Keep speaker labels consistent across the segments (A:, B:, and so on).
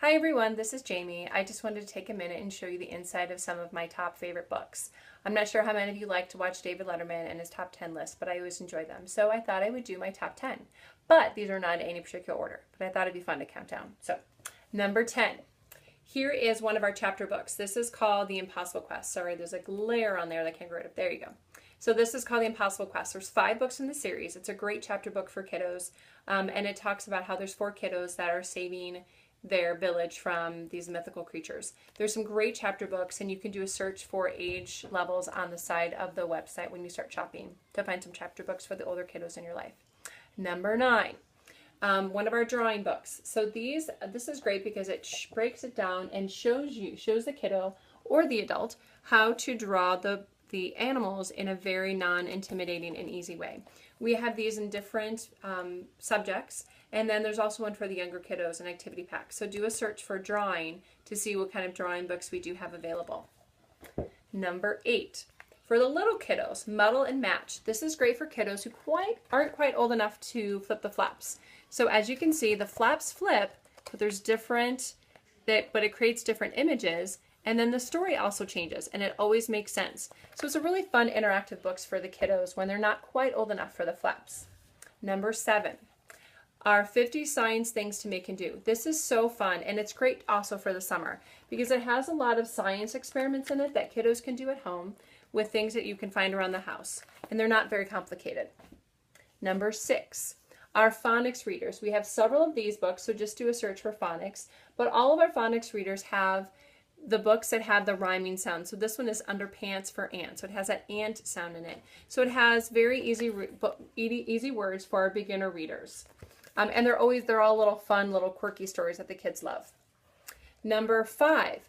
A: Hi everyone, this is Jamie. I just wanted to take a minute and show you the inside of some of my top favorite books. I'm not sure how many of you like to watch David Letterman and his top 10 list, but I always enjoy them. So I thought I would do my top 10. But these are not in any particular order, but I thought it'd be fun to count down. So, number 10. Here is one of our chapter books. This is called The Impossible Quest. Sorry, there's a glare on there that I can't get rid of. There you go. So this is called The Impossible Quest. There's 5 books in the series. It's a great chapter book for kiddos, and it talks about how there's 4 kiddos that are saving their village from these mythical creatures. There's some great chapter books, and you can do a search for age levels on the side of the website when you start shopping to find some chapter books for the older kiddos in your life. Number 9. One of our drawing books. So this is great because it breaks it down and shows the kiddo or the adult how to draw the animals in a very non-intimidating and easy way. We have these in different subjects, and then there's also one for the younger kiddos, an activity pack. So do a search for drawing to see what kind of drawing books we do have available. Number 8. For the little kiddos, Muddle and Match. This is great for kiddos who aren't quite old enough to flip the flaps. So as you can see, the flaps flip, but but it creates different images, and then the story also changes, and it always makes sense. So it's a really fun interactive books for the kiddos when they're not quite old enough for the flaps. Number 7. Our 50 science things to make and do. This is so fun, and it's great also for the summer because it has a lot of science experiments in it that kiddos can do at home with things that you can find around the house, and they're not very complicated. Number 6, our phonics readers. We have several of these books, so just do a search for phonics, but all of our phonics readers have the books that have the rhyming sound. So this one is Underpants for Ant, so it has that ant sound in it. So it has very easy words for our beginner readers. And they're all little fun, little quirky stories that the kids love. Number 5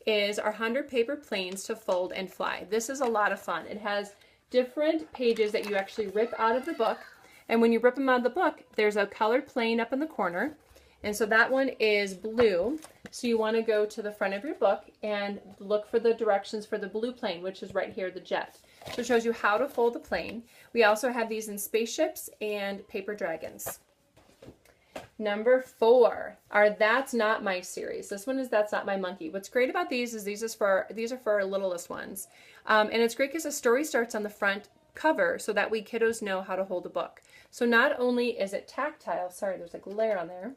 A: is our 100 paper planes to fold and fly. This is a lot of fun. It has different pages that you actually rip out of the book. And when you rip them out of the book, there's a colored plane up in the corner. And so that one is blue. So you want to go to the front of your book and look for the directions for the blue plane, which is right here, the jet. So it shows you how to fold the plane. We also have these in spaceships and paper dragons. Number 4, our That's Not My series. This one is That's Not My Monkey. What's great about these is these are for our littlest ones. And it's great because the story starts on the front cover so that we kiddos know how to hold a book. So not only is it tactile, sorry, there's a glare on there,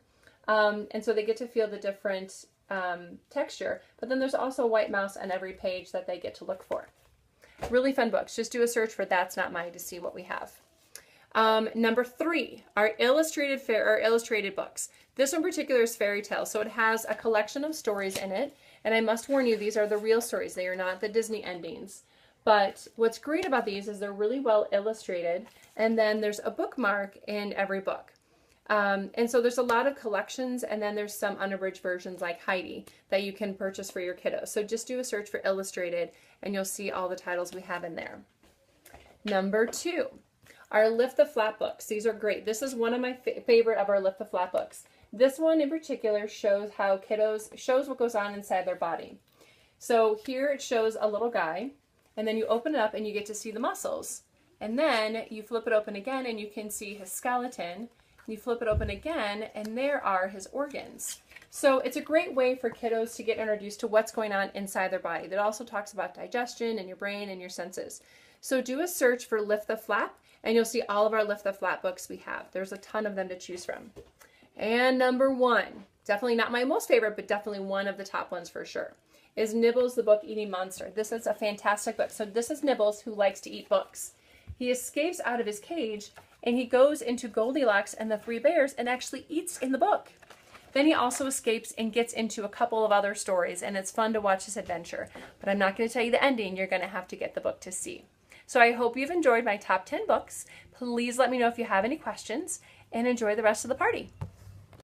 A: and so they get to feel the different texture, but then there's also a white mouse on every page that they get to look for. Really fun books. Just do a search for That's Not Mine to see what we have. Number 3, our illustrated books. This one in particular is fairy tales, so it has a collection of stories in it, and I must warn you, these are the real stories. They are not the Disney endings. But what's great about these is they're really well illustrated, and then there's a bookmark in every book. And so there's a lot of collections, and then there's some unabridged versions like Heidi that you can purchase for your kiddos. So just do a search for illustrated, and you'll see all the titles we have in there. Number 2. Our Lift the Flap books. These are great. This is one of my favorite of our Lift the Flap books. This one in particular shows how shows what goes on inside their body. So here it shows a little guy, and then you open it up and you get to see the muscles. And then you flip it open again and you can see his skeleton. You flip it open again and there are his organs. So it's a great way for kiddos to get introduced to what's going on inside their body. That also talks about digestion and your brain and your senses. So do a search for Lift the Flap, and you'll see all of our Lift the Flap books we have. There's a ton of them to choose from. And number 1, definitely not my most favorite, but definitely one of the top ones for sure, is Nibbles the Book Eating Monster. This is a fantastic book. So this is Nibbles, who likes to eat books. He escapes out of his cage, and he goes into Goldilocks and the 3 Bears and actually eats in the book. Then he also escapes and gets into a couple of other stories, and it's fun to watch his adventure. But I'm not going to tell you the ending. You're going to have to get the book to see. So I hope you've enjoyed my top 10 books. Please let me know if you have any questions, and enjoy the rest of the party.